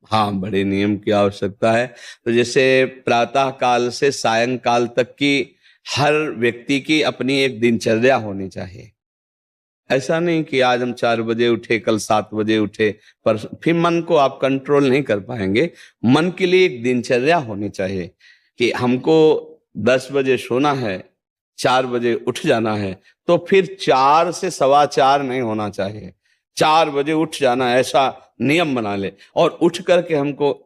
हाँ, बड़े नियम की आवश्यकता है। तो जैसे प्रातः काल से सायंकाल तक की हर व्यक्ति की अपनी एक दिनचर्या होनी चाहिए। ऐसा नहीं कि आज हम 4 बजे उठे, कल 7 बजे उठे, पर फिर मन को आप कंट्रोल नहीं कर पाएंगे। मन के लिए एक दिनचर्या होनी चाहिए कि हमको 10 बजे सोना है, 4 बजे उठ जाना है। तो फिर 4 से 4:15 नहीं होना चाहिए, 4 बजे उठ जाना, ऐसा नियम बना ले। और उठ करके हमको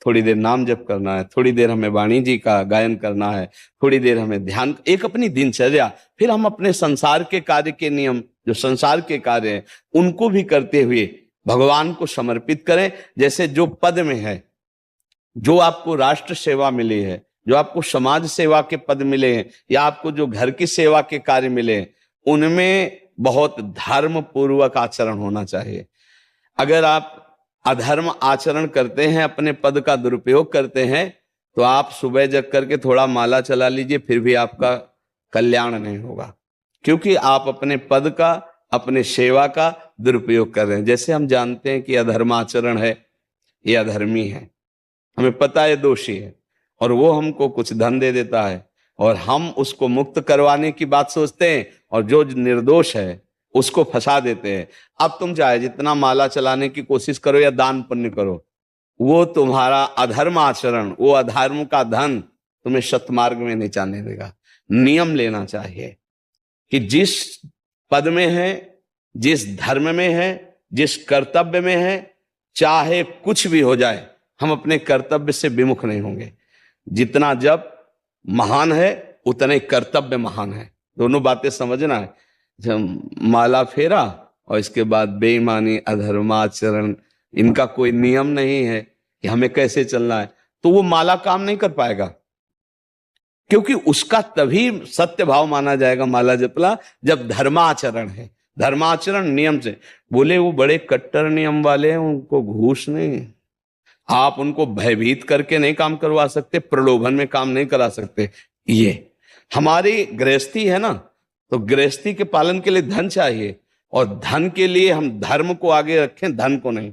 थोड़ी देर नाम जप करना है, थोड़ी देर हमें वाणी जी का गायन करना है, थोड़ी देर हमें ध्यान, एक अपनी दिनचर्या। फिर हम अपने संसार के कार्य के नियम, जो संसार के कार्य हैं, उनको भी करते हुए भगवान को समर्पित करें। जैसे जो पद में है, जो आपको राष्ट्र सेवा मिली है, जो आपको समाज सेवा के पद मिले हैं, या आपको जो घर की सेवा के कार्य मिले हैं, उनमें बहुत धर्म पूर्वक आचरण होना चाहिए। अगर आप अधर्म आचरण करते हैं, अपने पद का दुरुपयोग करते हैं, तो आप सुबह जग करके थोड़ा माला चला लीजिए, फिर भी आपका कल्याण नहीं होगा, क्योंकि आप अपने पद का, अपने सेवा का दुरुपयोग कर रहे हैं। जैसे हम जानते हैं कि अधर्म आचरण है, ये अधर्मी है, हमें पता है दोषी है, और वो हमको कुछ धन दे देता है, और हम उसको मुक्त करवाने की बात सोचते हैं, और जो निर्दोष है उसको फंसा देते हैं। अब तुम चाहे जितना माला चलाने की कोशिश करो या दान पुण्य करो, वो तुम्हारा अधर्म आचरण, वो अधर्म का धन तुम्हें सतमार्ग में नहीं जाने देगा। नियम लेना चाहिए कि जिस पद में है, जिस धर्म में है, जिस कर्तव्य में है, चाहे कुछ भी हो जाए, हम अपने कर्तव्य से विमुख नहीं होंगे। जितना जप महान है, उतने कर्तव्य महान है। दोनों बातें समझना है। जब माला फेरा और इसके बाद बेईमानी, अधर्माचरण, इनका कोई नियम नहीं है कि हमें कैसे चलना है, तो वो माला काम नहीं कर पाएगा, क्योंकि उसका तभी सत्य भाव माना जाएगा माला जपला जब धर्माचरण है। धर्माचरण नियम से। बोले वो बड़े कट्टर नियम वाले हैं, उनको घूस नहीं, आप उनको भयभीत करके नहीं काम करवा सकते, प्रलोभन में काम नहीं करा सकते। ये हमारी गृहस्थी है ना, तो गृहस्थी के पालन के लिए धन चाहिए, और धन के लिए हम धर्म को आगे रखें, धन को नहीं।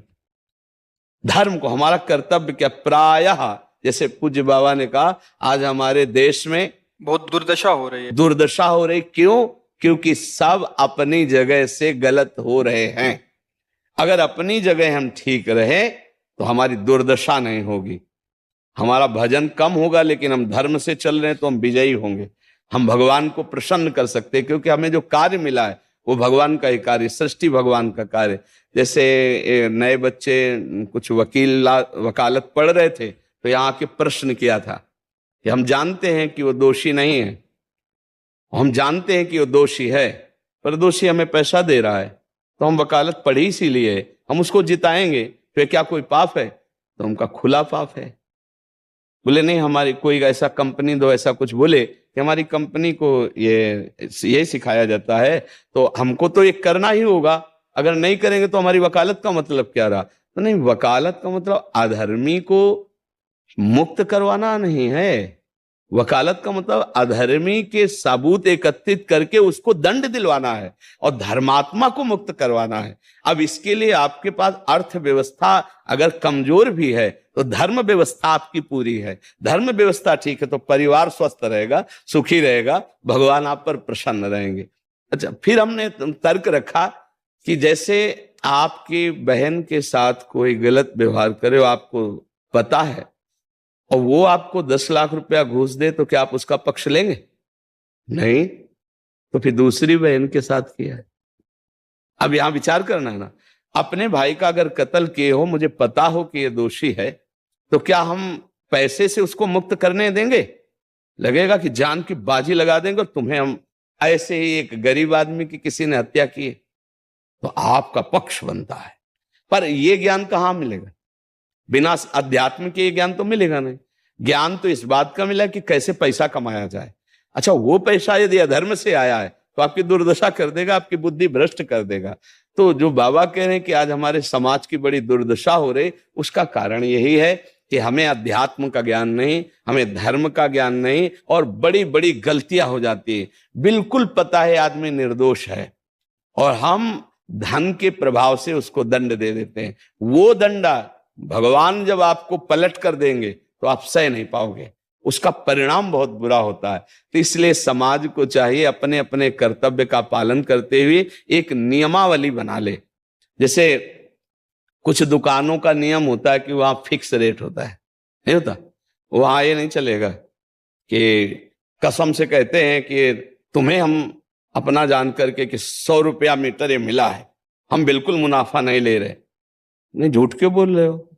धर्म को, हमारा कर्तव्य क्या, प्रायः जैसे पूज्य बाबा ने कहा, आज हमारे देश में बहुत दुर्दशा हो रही है। दुर्दशा हो रही, क्यों? क्योंकि सब अपनी जगह से गलत हो रहे हैं। अगर अपनी जगह हम ठीक रहे तो हमारी दुर्दशा नहीं होगी, हमारा भजन कम होगा, लेकिन हम धर्म से चल रहे हैं तो हम विजयी होंगे। हम भगवान को प्रसन्न कर सकते हैं, क्योंकि हमें जो कार्य मिला है वो भगवान का ही कार्य, सृष्टि भगवान का कार्य। जैसे नए बच्चे कुछ वकालत पढ़ रहे थे, तो यहाँ के प्रश्न किया था कि हम जानते हैं कि वो दोषी नहीं है, हम जानते हैं कि वो दोषी है, पर दोषी हमें पैसा दे रहा है, तो हम वकालत पढ़ी इसीलिए, हम उसको जिताएंगे, तो क्या कोई पाप है? तो उनका खुला पाप है। बोले नहीं, हमारी कोई ऐसा कंपनी दो, ऐसा कुछ बोले कि हमारी कंपनी को ये सिखाया जाता है, तो हमको तो ये करना ही होगा, अगर नहीं करेंगे तो हमारी वकालत का मतलब क्या रहा? तो नहीं, वकालत का मतलब अधर्मी को मुक्त करवाना नहीं है, वकालत का मतलब अधर्मी के सबूत एकत्रित करके उसको दंड दिलवाना है, और धर्मात्मा को मुक्त करवाना है। अब इसके लिए आपके पास अर्थव्यवस्था अगर कमजोर भी है, तो धर्म व्यवस्था आपकी पूरी है। धर्म व्यवस्था ठीक है तो परिवार स्वस्थ रहेगा, सुखी रहेगा, भगवान आप पर प्रसन्न रहेंगे। अच्छा, फिर हमने तर्क रखा कि जैसे आपकी बहन के साथ कोई गलत व्यवहार करे, आपको पता है, और वो आपको 10 लाख रुपया घूस दे, तो क्या आप उसका पक्ष लेंगे? नहीं, तो फिर दूसरी बहन के साथ किया है। अब यहां विचार करना है ना, अपने भाई का अगर कत्ल किए हो, मुझे पता हो कि ये दोषी है, तो क्या हम पैसे से उसको मुक्त करने देंगे? लगेगा कि जान की बाजी लगा देंगे, और तुम्हें हम, ऐसे ही एक गरीब आदमी की किसी ने हत्या की, तो आपका पक्ष बनता है। पर यह ज्ञान कहां मिलेगा? बिना अध्यात्म के ज्ञान तो मिलेगा नहीं। ज्ञान तो इस बात का मिला कि कैसे पैसा कमाया जाए। अच्छा, वो पैसा यदि अधर्म से आया है तो आपकी दुर्दशा कर देगा, आपकी बुद्धि भ्रष्ट कर देगा। तो जो बाबा कह रहे हैं कि आज हमारे समाज की बड़ी दुर्दशा हो रही, उसका कारण यही है कि हमें अध्यात्म का ज्ञान नहीं, हमें धर्म का ज्ञान नहीं, और बड़ी बड़ी गलतियां हो जाती है। बिल्कुल पता है आदमी निर्दोष है, और हम धन के प्रभाव से उसको दंड दे देते हैं। वो दंडा भगवान जब आपको पलट कर देंगे तो आप सह नहीं पाओगे, उसका परिणाम बहुत बुरा होता है। तो इसलिए समाज को चाहिए अपने अपने कर्तव्य का पालन करते हुए एक नियमावली बना ले। जैसे कुछ दुकानों का नियम होता है कि वहां फिक्स रेट होता है, नहीं होता, वहां ये नहीं चलेगा कि कसम से कहते हैं कि तुम्हें हम अपना जान करके कि 100 रुपया मीटर ये मिला है, हम बिल्कुल मुनाफा नहीं ले रहे। नहीं, झूठ क्यों बोल रहे हो?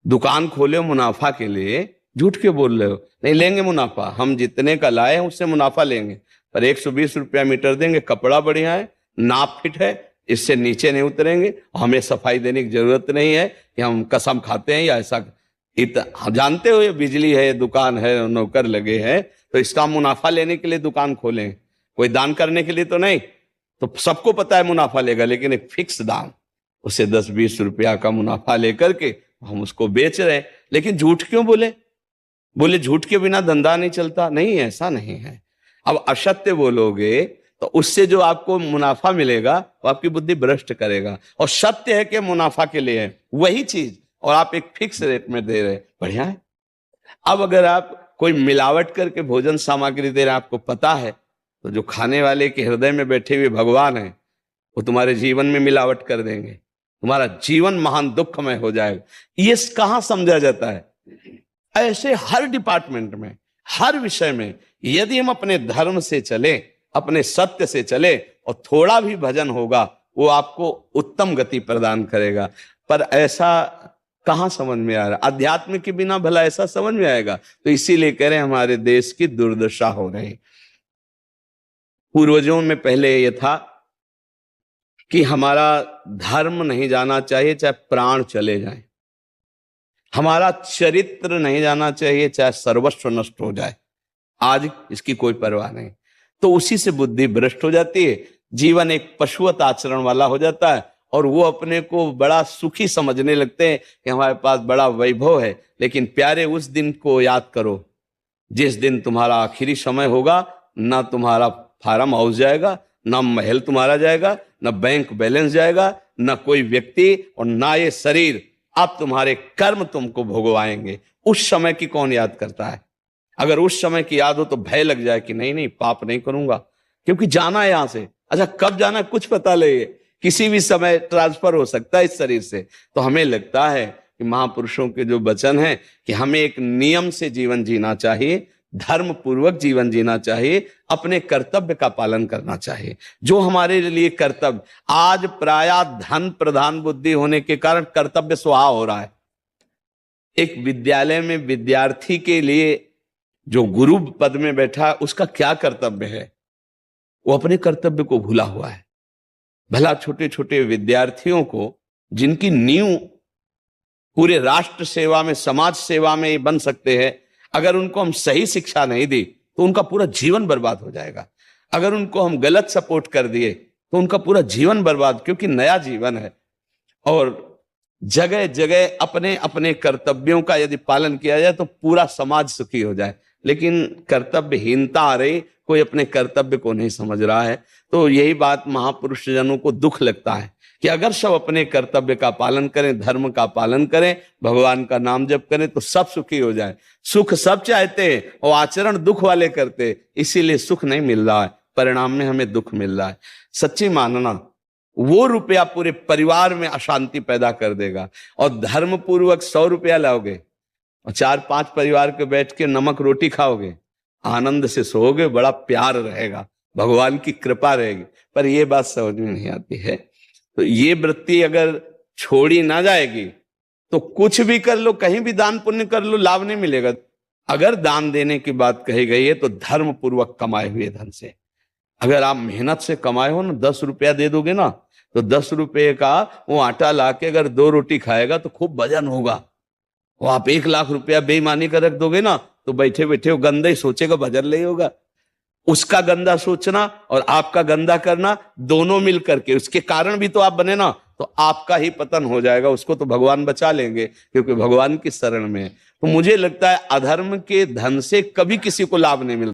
दुकान खोले हो मुनाफा के लिए, झूठ क्यों बोल रहे हो? नहीं लेंगे मुनाफा, हम जितने का लाए हैं उससे मुनाफा लेंगे, पर 120 रुपया मीटर देंगे, कपड़ा बढ़िया है, नाप फिट है, इससे नीचे नहीं उतरेंगे, हमें सफाई देने की जरूरत नहीं है कि हम कसम खाते हैं या ऐसा। जानते हो ये बिजली है, दुकान है, नौकर लगे हैं, तो इसका मुनाफा लेने के लिए दुकान खोलें, कोई दान करने के लिए तो नहीं। तो सबको पता है मुनाफा लेगा, लेकिन एक फिक्स दाम, उसे 10-20 रुपया का मुनाफा लेकर के हम उसको बेच रहे हैं। लेकिन झूठ क्यों बोले? बोले झूठ के बिना धंधा नहीं चलता। नहीं, ऐसा नहीं है। अब असत्य बोलोगे तो उससे जो आपको मुनाफा मिलेगा वो आपकी बुद्धि भ्रष्ट करेगा, और सत्य है कि मुनाफा के लिए है वही चीज, और आप एक फिक्स रेट में दे रहे, बढ़िया है। अब अगर आप कोई मिलावट करके भोजन सामग्री दे रहे हैं, आपको पता है, तो जो खाने वाले के हृदय में बैठे हुए भगवान है वो तुम्हारे जीवन में मिलावट कर देंगे, तुम्हारा जीवन महान दुखमय हो जाएगा। ये कहां समझा जाता है? ऐसे हर डिपार्टमेंट में, हर विषय में यदि हम अपने धर्म से चले, अपने सत्य से चले, और थोड़ा भी भजन होगा वो आपको उत्तम गति प्रदान करेगा। पर ऐसा कहां समझ में आ रहा? अध्यात्म के बिना भला ऐसा समझ में आएगा? तो इसीलिए कह रहे हैं हमारे देश की दुर्दशा हो रही। पूर्वजों में पहले यह था कि हमारा धर्म नहीं जाना चाहिए चाहे प्राण चले जाएं, हमारा चरित्र नहीं जाना चाहिए चाहे सर्वस्व नष्ट हो जाए। आज इसकी कोई परवाह नहीं, तो उसी से बुद्धि भ्रष्ट हो जाती है, जीवन एक पशुवत आचरण वाला हो जाता है, और वो अपने को बड़ा सुखी समझने लगते हैं कि हमारे पास बड़ा वैभव है। लेकिन प्यारे, उस दिन को याद करो जिस दिन तुम्हारा आखिरी समय होगा, ना तुम्हारा फार्म हाउस जाएगा, ना महल तुम्हारा जाएगा, ना बैंक बैलेंस जाएगा, ना कोई व्यक्ति, और ना ये शरीर। अब तुम्हारे कर्म तुमको भोगवाएंगे। उस समय की कौन याद करता है? अगर उस समय की याद हो तो भय लग जाए कि नहीं नहीं, पाप नहीं करूंगा, क्योंकि जाना है यहां से। अच्छा, कब जाना है कुछ पता नहीं है, किसी भी समय ट्रांसफर हो सकता है इस शरीर से। तो हमें लगता है कि महापुरुषों के जो वचन है कि हमें एक नियम से जीवन जीना चाहिए, धर्म पूर्वक जीवन जीना चाहिए, अपने कर्तव्य का पालन करना चाहिए। जो हमारे लिए कर्तव्य, आज प्रायः धन प्रधान बुद्धि होने के कारण कर्तव्य स्वाहा हो रहा है। एक विद्यालय में विद्यार्थी के लिए जो गुरु पद में बैठा है उसका क्या कर्तव्य है? वो अपने कर्तव्य को भूला हुआ है। भला छोटे छोटे विद्यार्थियों को, जिनकी नींव पूरे राष्ट्र सेवा में, समाज सेवा में ये बन सकते हैं, अगर उनको हम सही शिक्षा नहीं दी तो उनका पूरा जीवन बर्बाद हो जाएगा। अगर उनको हम गलत सपोर्ट कर दिए तो उनका पूरा जीवन बर्बाद, क्योंकि नया जीवन है। और जगह जगह अपने अपने कर्तव्यों का यदि पालन किया जाए तो पूरा समाज सुखी हो जाए। लेकिन कर्तव्यहीनता आ रही, कोई अपने कर्तव्य को नहीं समझ रहा है। तो यही बात महापुरुष जनों को दुख लगता है कि अगर सब अपने कर्तव्य का पालन करें, धर्म का पालन करें, भगवान का नाम जप करें, तो सब सुखी हो जाए। सुख सब चाहते हैं और आचरण दुख वाले करते, इसीलिए सुख नहीं मिल रहा है, परिणाम में हमें दुख मिल रहा है। सच्ची मानना, वो रुपया पूरे परिवार में अशांति पैदा कर देगा। और धर्म पूर्वक 100 रुपया लाओगे और 4-5 परिवार के बैठ के नमक रोटी खाओगे, आनंद से सोओगे, बड़ा प्यार रहेगा, भगवान की कृपा रहेगी। पर ये बात समझ में नहीं आती है। तो ये वृत्ति अगर छोड़ी ना जाएगी तो कुछ भी कर लो, कहीं भी दान पुण्य कर लो, लाभ नहीं मिलेगा। अगर दान देने की बात कही गई है तो धर्म पूर्वक कमाए हुए धन से। अगर आप मेहनत से कमाए हो ना, 10 रुपया दे दोगे ना, तो 10 रुपये का वो आटा लाके अगर 2 रोटी खाएगा तो खूब वजन होगा। वो आप 1 लाख रुपया बेईमानी कर रख दोगे ना, तो बैठे बैठे वो गंदा ही सोचेगा, वजन नहीं होगा। उसका गंदा सोचना और आपका गंदा करना दोनों मिल करके, उसके कारण भी तो आप बने ना, तो आपका ही पतन हो जाएगा। उसको तो भगवान बचा लेंगे क्योंकि भगवान की शरण में है। तो मुझे लगता है अधर्म के धन से कभी किसी को लाभ नहीं मिलता।